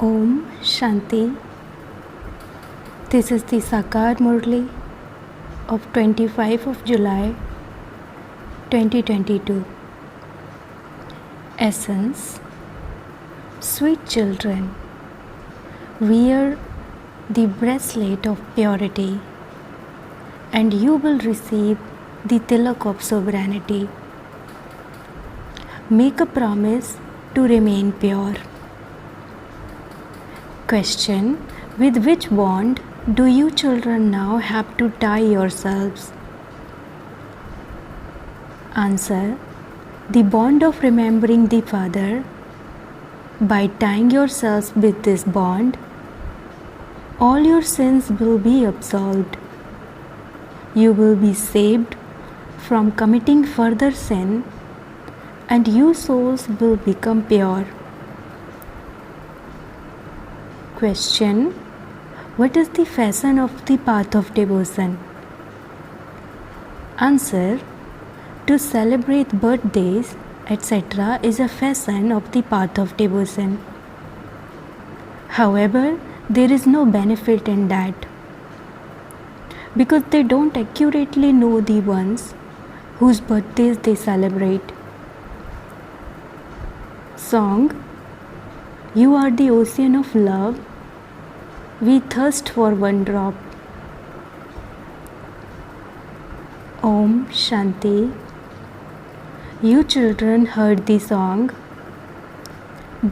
Om Shanti. This is the Sakar Murli of 25 of July 2022. Essence. Sweet children, wear the bracelet of purity and you will receive the tilak of sovereignty. Make a promise to remain pure. Question: with which bond do you children now have to tie yourselves? Answer: the bond of remembering the Father. By tying yourselves with this bond, all your sins will be absolved. You will be saved from committing further sin, and you souls will become pure. Question: what is the fashion of the path of devotion? Answer: to celebrate birthdays, etc. is a fashion of the path of devotion. However, there is no benefit in that, because they don't accurately know the ones whose birthdays they celebrate. Song: you are the ocean of love, we thirst for one drop. Om Shanti. You children heard the song.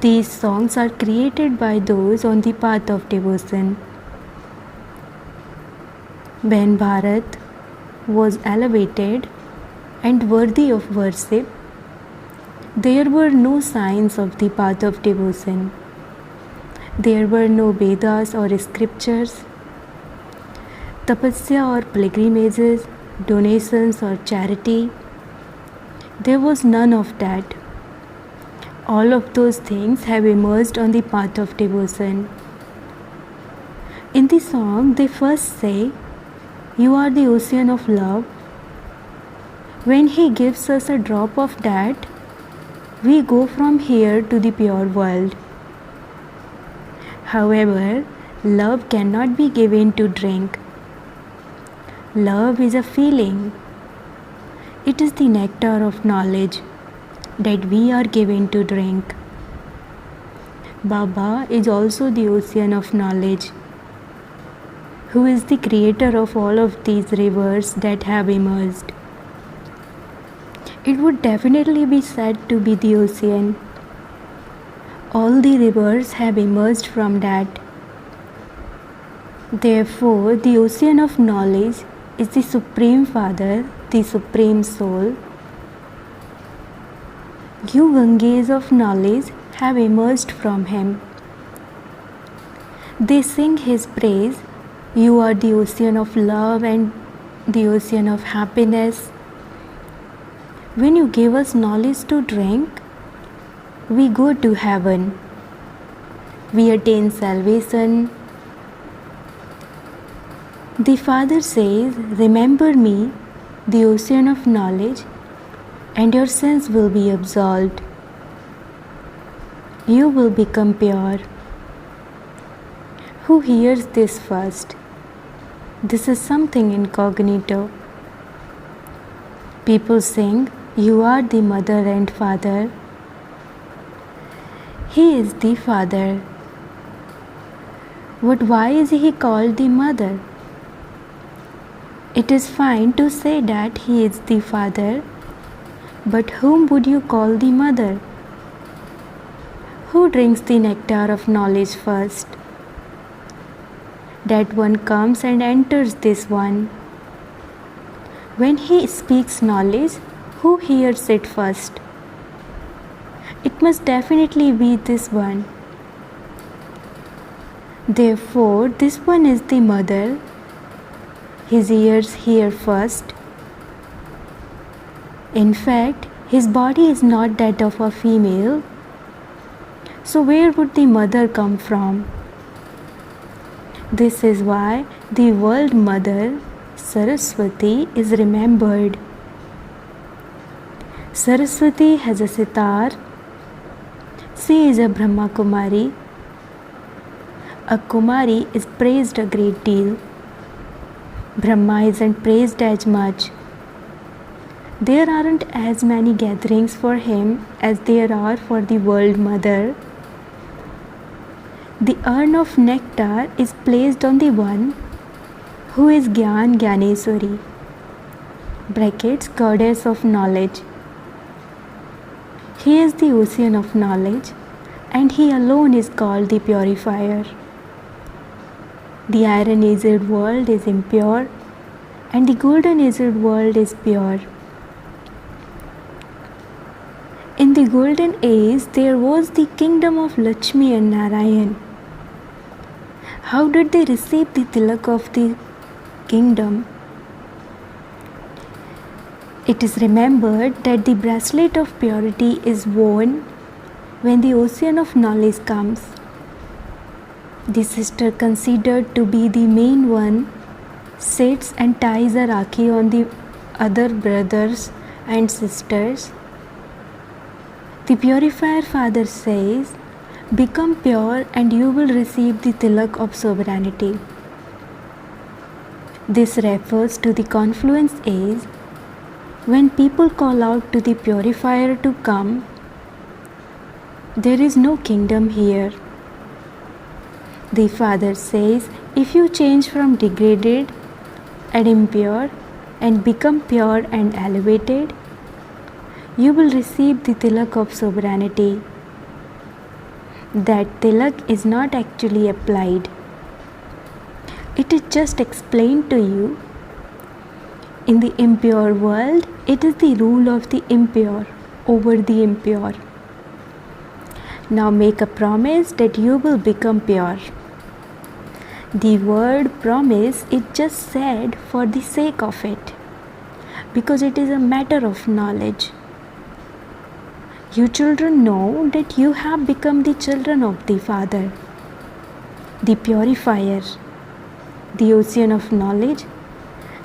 These songs are created by those on the path of devotion. When Bharat was elevated and worthy of worship, there were no signs of the path of devotion. There were no Vedas or scriptures, tapasya or pilgrimages, donations or charity. There was none of that. All of those things have emerged on the path of devotion. In the song, they first say, you are the ocean of love. When He gives us a drop of that, we go from here to the pure world. However, love cannot be given to drink. Love is a feeling. It is the nectar of knowledge that we are given to drink. Baba is also the ocean of knowledge, who is the creator of all of these rivers that have emerged. It would definitely be said to be the ocean. All the rivers have emerged from that. Therefore, the ocean of knowledge is the Supreme Father, the Supreme Soul. You Ganges of knowledge have emerged from Him. They sing His praise. You are the ocean of love and the ocean of happiness. When you give us knowledge to drink, we go to heaven. We attain salvation. The Father says, remember me, the ocean of knowledge, and your sins will be absolved. You will become pure. Who hears this first? This is something incognito. People sing, you are the mother and father. He is the Father. But why is He called the Mother? It is fine to say that He is the Father, but whom would you call the Mother? Who drinks the nectar of knowledge first? That one comes and enters this one. When He speaks knowledge, who hears it first? It must definitely be this one. Therefore, this one is the Mother. His ears hear first. In fact, His body is not that of a female. So where would the Mother come from? This is why the World Mother, Saraswati, is remembered. Saraswati has a sitar. She is a Brahma Kumari. A Kumari is praised a great deal. Brahma isn't praised as much. There aren't as many gatherings for him as there are for the world mother. The urn of nectar is placed on the one who is Gyan Gyaneswari, brackets goddess of knowledge. He is the ocean of knowledge, and he alone is called the purifier. The iron-aged world is impure, and the golden-aged world is pure. In the golden age, there was the kingdom of Lakshmi and Narayan. How did they receive the tilak of the kingdom? It is remembered that the bracelet of purity is worn when the ocean of knowledge comes. The sister considered to be the main one sits and ties a rakhi on the other brothers and sisters. The purifier father says, "Become pure and you will receive the tilak of sovereignty." This refers to the confluence age when people call out to the purifier to come. There is no kingdom here. The father says, if you change from degraded and impure and become pure and elevated, you will receive the tilak of sovereignty. That tilak is not actually applied. It is just explained to you. In the impure world, it is the rule of the impure over the impure. Now make a promise that you will become pure. The word promise is just said for the sake of it, because it is a matter of knowledge. You children know that you have become the children of the Father, the purifier, the ocean of knowledge,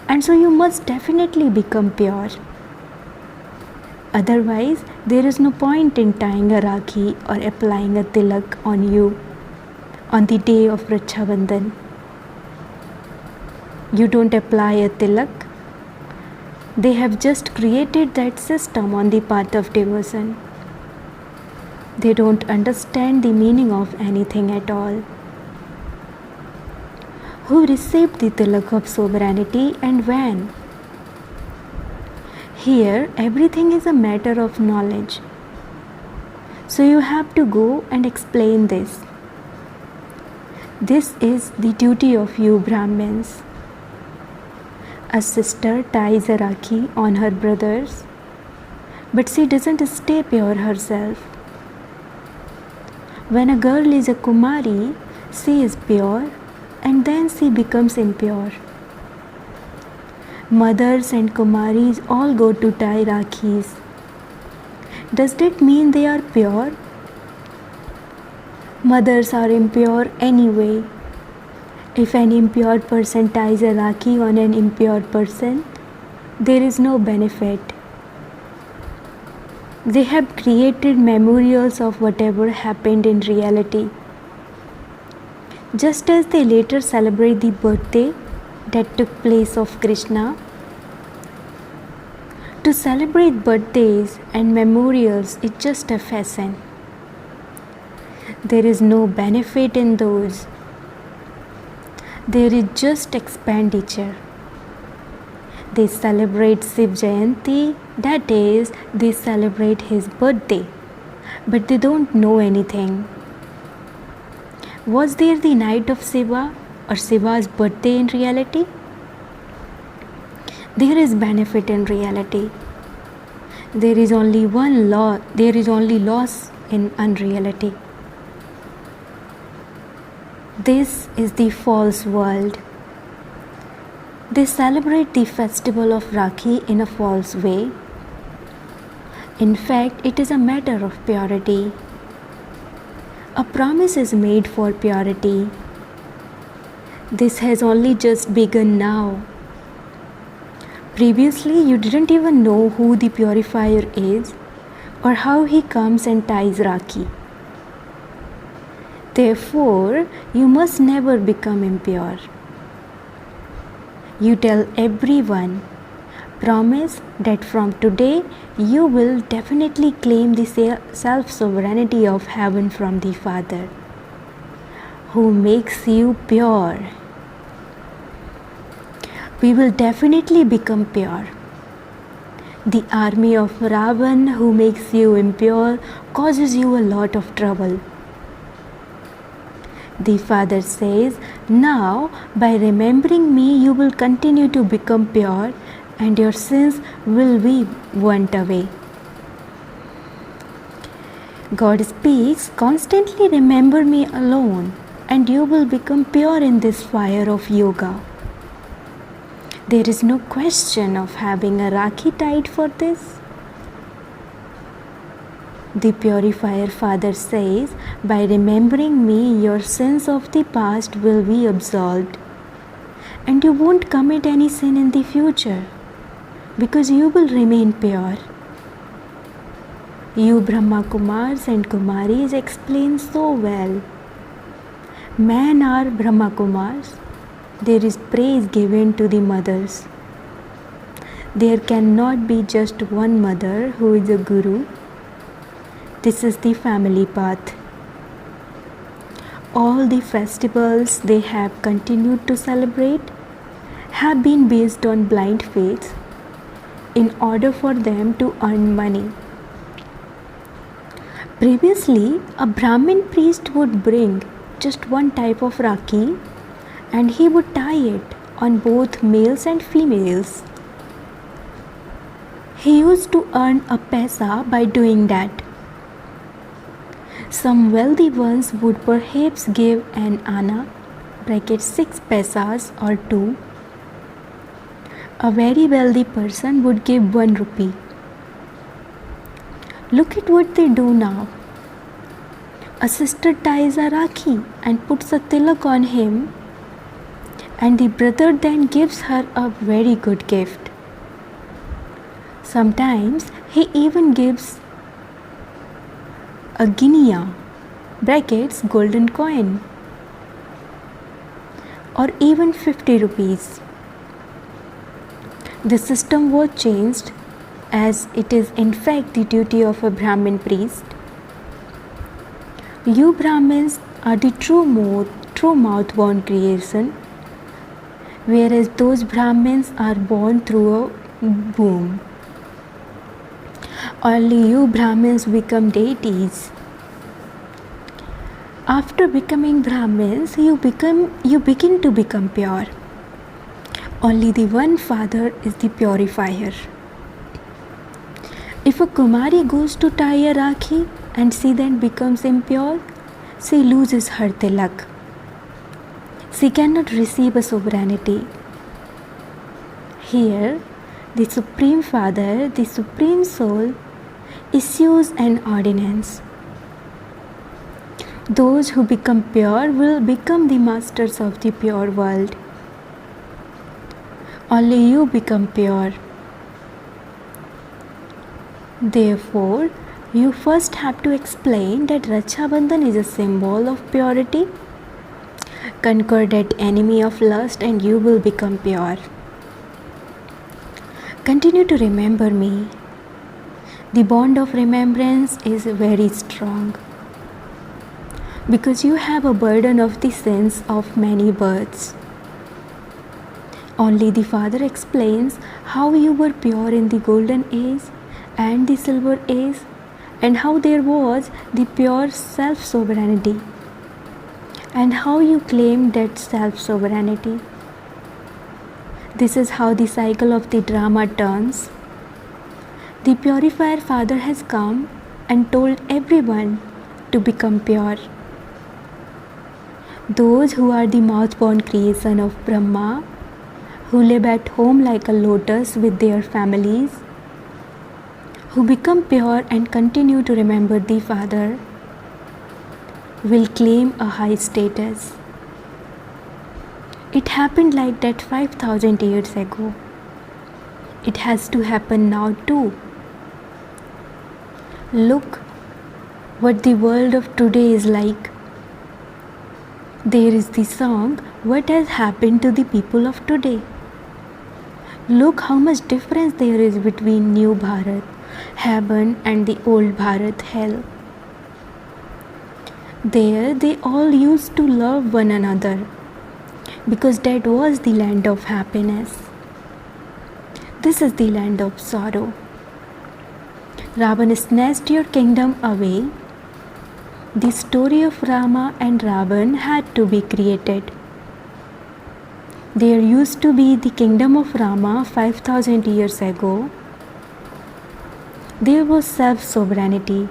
and so you must definitely become pure. Otherwise, there is no point in tying a rakhi or applying a tilak on you on the day of Raksha Bandhan. You don't apply a tilak. They have just created that system on the path of devotion. They don't understand the meaning of anything at all. Who received the tilak of sovereignty and when? Here, everything is a matter of knowledge. So you have to go and explain this. This is the duty of you Brahmins. A sister ties a rakhi on her brothers, but she doesn't stay pure herself. When a girl is a Kumari, she is pure and then she becomes impure. Mothers and Kumaris all go to tie rakhis. Does that mean they are pure? Mothers are impure anyway. If an impure person ties a rakhi on an impure person, there is no benefit. They have created memorials of whatever happened in reality. Just as they later celebrate the birthday that took place of Krishna. To celebrate birthdays and memorials is just a fashion. There is no benefit in those. There is just expenditure. They celebrate Shiv Jayanti, that is, they celebrate his birthday, but they don't know anything. Was there the night of Shiva or Shiva's birthday in reality? There is benefit in reality. There is only one law, there is only loss in unreality. This is the false world. They celebrate the festival of Rakhi in a false way. In fact, it is a matter of purity. A promise is made for purity. This has only just begun now. Previously, you didn't even know who the purifier is or how he comes and ties Rakhi. Therefore, you must never become impure. You tell everyone, promise that from today you will definitely claim the self-sovereignty of heaven from the Father, who makes you pure. We will definitely become pure. The army of Ravan, who makes you impure, causes you a lot of trouble. The Father says, now by remembering me you will continue to become pure and your sins will be burnt away. God speaks, constantly remember me alone and you will become pure in this fire of yoga. There is no question of having a Rakhi tied for this. The Purifier Father says, by remembering me, your sins of the past will be absolved, and you won't commit any sin in the future, because you will remain pure. You Brahma Kumars and Kumaris explain so well. Men are Brahma Kumars. There is praise given to the mothers. There cannot be just one mother who is a guru. This is the family path. All the festivals they have continued to celebrate have been based on blind faith in order for them to earn money. Previously, a Brahmin priest would bring just one type of Rakhi and he would tie it on both males and females. He used to earn a paisa by doing that. Some wealthy ones would perhaps give an anna, bracket 6 paisas or 2. A very wealthy person would give 1 rupee. Look at what they do now. A sister ties a Rakhi and puts a tilak on him, and the brother then gives her a very good gift. Sometimes he even gives a guinea, brackets golden coin, or even 50 rupees. The system was changed as it is in fact the duty of a Brahmin priest. You Brahmins are the true mouth born creation, whereas those Brahmins are born through a womb. Only you Brahmins become deities. After becoming Brahmins, you begin to become pure. Only the one Father is the purifier. If a Kumari goes to tie a Rakhi and she then becomes impure, she loses her tilak. She cannot receive a sovereignty. Here, the Supreme Father, the Supreme Soul, issues an ordinance. Those who become pure will become the masters of the pure world. Only you become pure. Therefore, you first have to explain that Raksha Bandhan is a symbol of purity. Conquer that enemy of lust and you will become pure. Continue to remember me. The bond of remembrance is very strong because you have a burden of the sins of many births. Only the Father explains how you were pure in the golden age and the silver age, and how there was the pure self-sovereignty, and how you claimed that self-sovereignty. This is how the cycle of the drama turns. The Purifier Father has come and told everyone to become pure. Those who are the mouth-born creation of Brahma, who live at home like a lotus with their families, who become pure and continue to remember the Father, will claim a high status. It happened like that 5,000 years ago. It has to happen now too. Look what the world of today is like. There is the song, What Has Happened to the People of Today? Look how much difference there is between New Bharat, heaven, and the old Bharat, hell. There they all used to love one another because that was the land of happiness. This is the land of sorrow. Ravan snatched your kingdom away. The story of Rama and Ravan had to be created. There used to be the kingdom of Rama 5,000 years ago. There was self-sovereignty.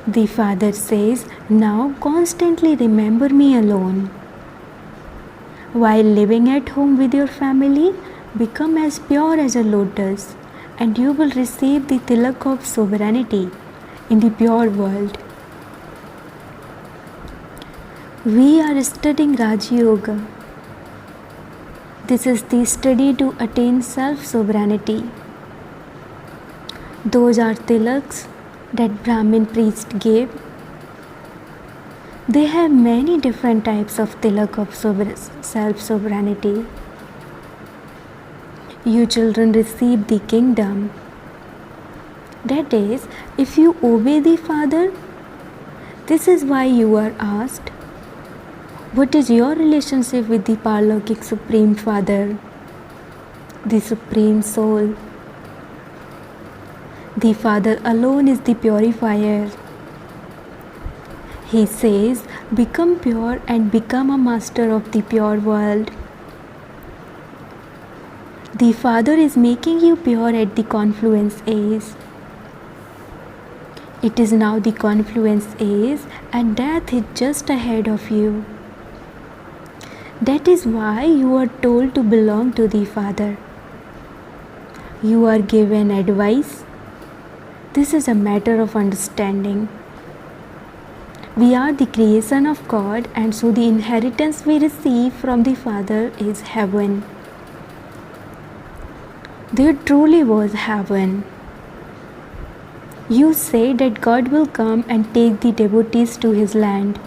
The father says, now constantly remember me alone. While living at home with your family, become as pure as a lotus, and you will receive the tilak of sovereignty in the pure world. We are studying Raj Yoga. This is the study to attain self-sovereignty. Those are tilaks that Brahmin priest gave. They have many different types of tilak of self-sovereignty. You children receive the kingdom. That is, if you obey the Father, this is why you are asked, what is your relationship with the Paralokik Supreme Father, the Supreme Soul? The Father alone is the purifier. He says, become pure and become a master of the pure world. The Father is making you pure at the confluence age. It is now the confluence age and death is just ahead of you. That is why you are told to belong to the Father. You are given advice. This is a matter of understanding. We are the creation of God, and so the inheritance we receive from the Father is heaven. There truly was heaven. You say that God will come and take the devotees to his land.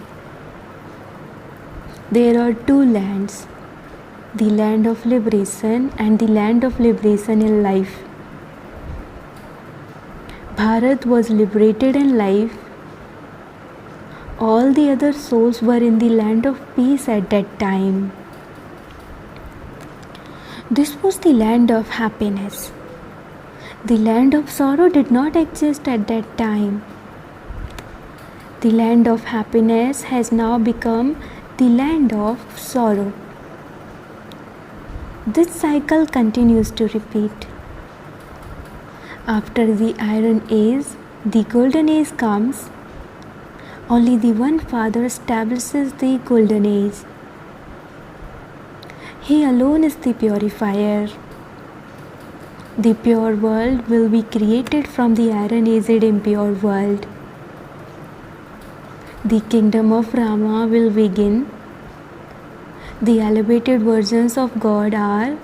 There are two lands, the land of liberation and the land of liberation in life. Bharat was liberated in life. All the other souls were in the land of peace at that time. This was the land of happiness. The land of sorrow did not exist at that time. The land of happiness has now become the land of sorrow. This cycle continues to repeat. After the Iron Age, the Golden Age comes. Only the one Father establishes the Golden Age. He alone is the purifier. The pure world will be created from the iron-aged impure world. The kingdom of Rama will begin. The elevated versions of God are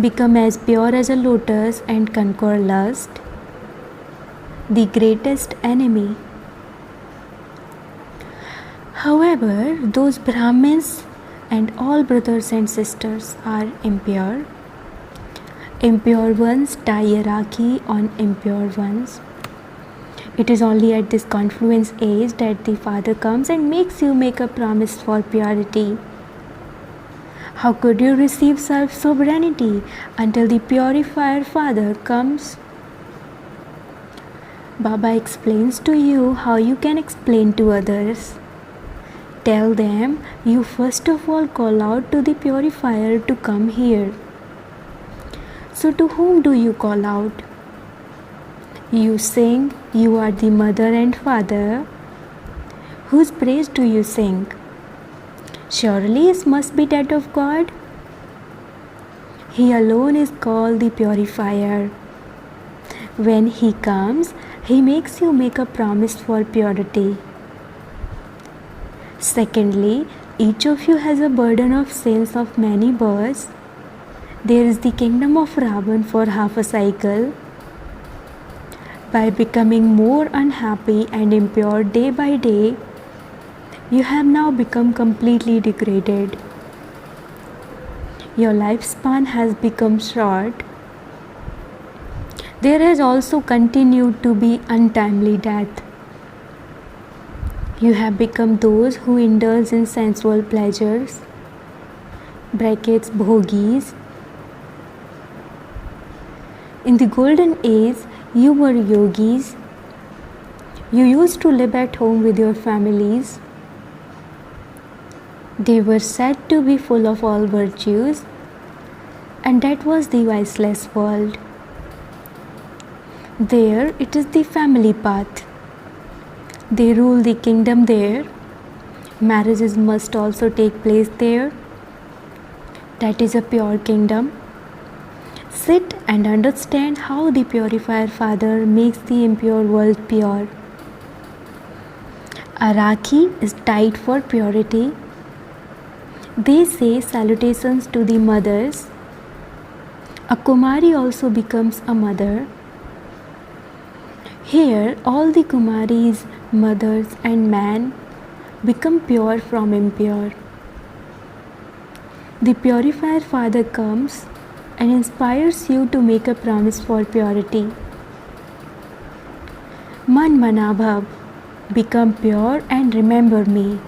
become as pure as a lotus and conquer lust, the greatest enemy. However, those Brahmins and all brothers and sisters are impure. Impure ones tie a rakhi on impure ones. It is only at this confluence age that the Father comes and makes you make a promise for purity. How could you receive self-sovereignty until the purifier Father comes? Baba explains to you how you can explain to others. Tell them you first of all call out to the purifier to come here. So to whom do you call out? You sing, you are the mother and father. Whose praise do you sing? Surely it must be that of God. He alone is called the purifier. When he comes, he makes you make a promise for purity. Secondly, each of you has a burden of sins of many births. There is the kingdom of Ravan for half a cycle. By becoming more unhappy and impure day by day, You have now become completely degraded. Your lifespan has become short. There has also continued to be untimely death. You have become those who indulge in sensual pleasures, brackets bhogis. In the golden age, you were yogis. You used to live at home with your families. They were said to be full of all virtues, and that was the viceless world. There it is the family path. They rule the kingdom there. Marriages must also take place there. That is a pure kingdom. Sit and understand how the purifier Father makes the impure world pure. A Rakhi is tied for purity. They say salutations to the mothers. A Kumari also becomes a mother. Here, all the Kumaris, mothers, and men become pure from impure. The purifier Father comes and inspires you to make a promise for purity. Man Manabhav, become pure and remember me.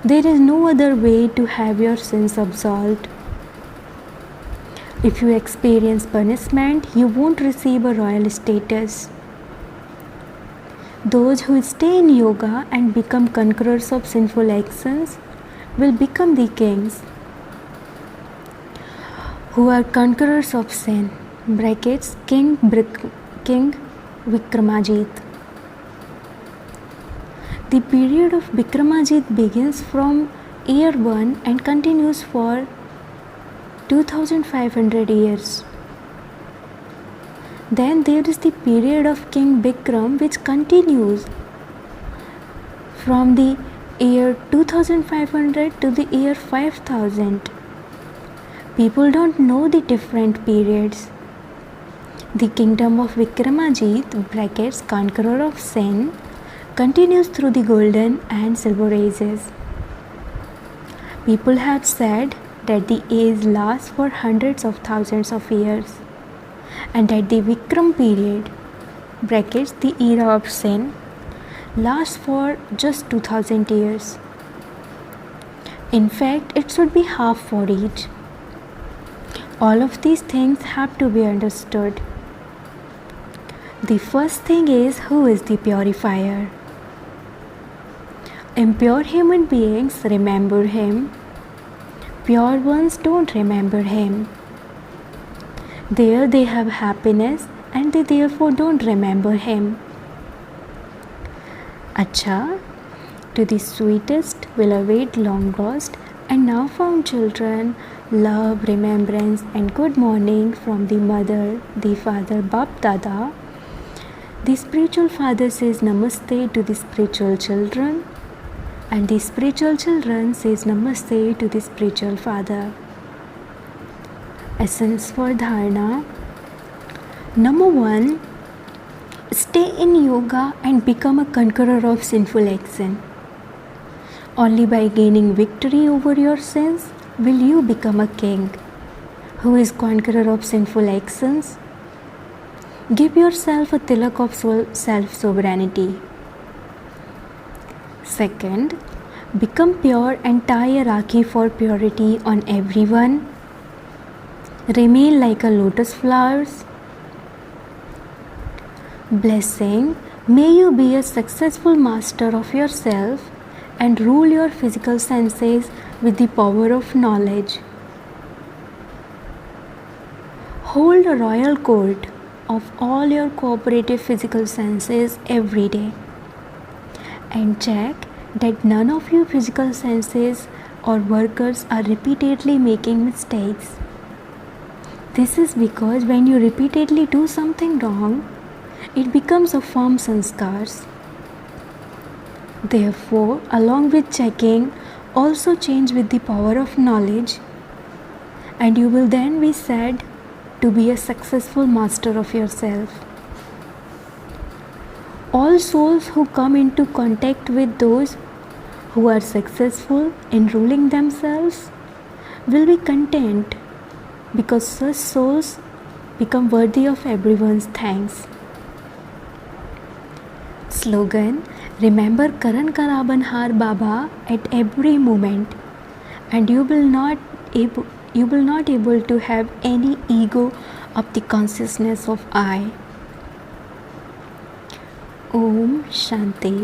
There is no other way to have your sins absolved. If you experience punishment, you won't receive a royal status. Those who stay in yoga and become conquerors of sinful actions will become the kings. Who are conquerors of sin, brackets King Vikramajit. The period of Vikramajit begins from year 1 and continues for 2500 years. Then there is the period of King Vikram, which continues from the year 2500 to the year 5000. People don't know the different periods. The kingdom of Vikramajit, brackets conqueror of sin, continues through the golden and silver ages. People have said that the age lasts for hundreds of thousands of years, and that the Vikram period, brackets the era of sin, lasts for just 2000 years. In fact, it should be half for each. All of these things have to be understood. The first thing is, who is the purifier? Impure human beings remember him. Pure ones don't remember him. There they have happiness and they therefore don't remember him. Acha, to the sweetest will await long lost and now found children, love, remembrance and good morning from the mother, the father, Bap Dada. The spiritual father says namaste to the spiritual children, and the spiritual children says namaste to the spiritual father. Essence for dharana. Number 1, stay in yoga and become a conqueror of sinful action. Only by gaining victory over your sins will you become a king. Who is conqueror of sinful actions? Give yourself a tilak of self-sovereignty. Second, become pure and tie a rakhi for purity on everyone. Remain like a lotus flowers. Blessing, may you be a successful master of yourself and rule your physical senses with the power of knowledge. Hold a royal court of all your cooperative physical senses every day, and check that none of your physical senses or workers are repeatedly making mistakes. This is because when you repeatedly do something wrong, it becomes a firm sanskars. Therefore, along with checking, also change with the power of knowledge, and you will then be said to be a successful master of yourself. All souls who come into contact with those who are successful in ruling themselves will be content because such souls become worthy of everyone's thanks. Slogan: remember Karan Karabanhar Baba at every moment, and you will not able to have any ego of the consciousness of I. Om Shanti.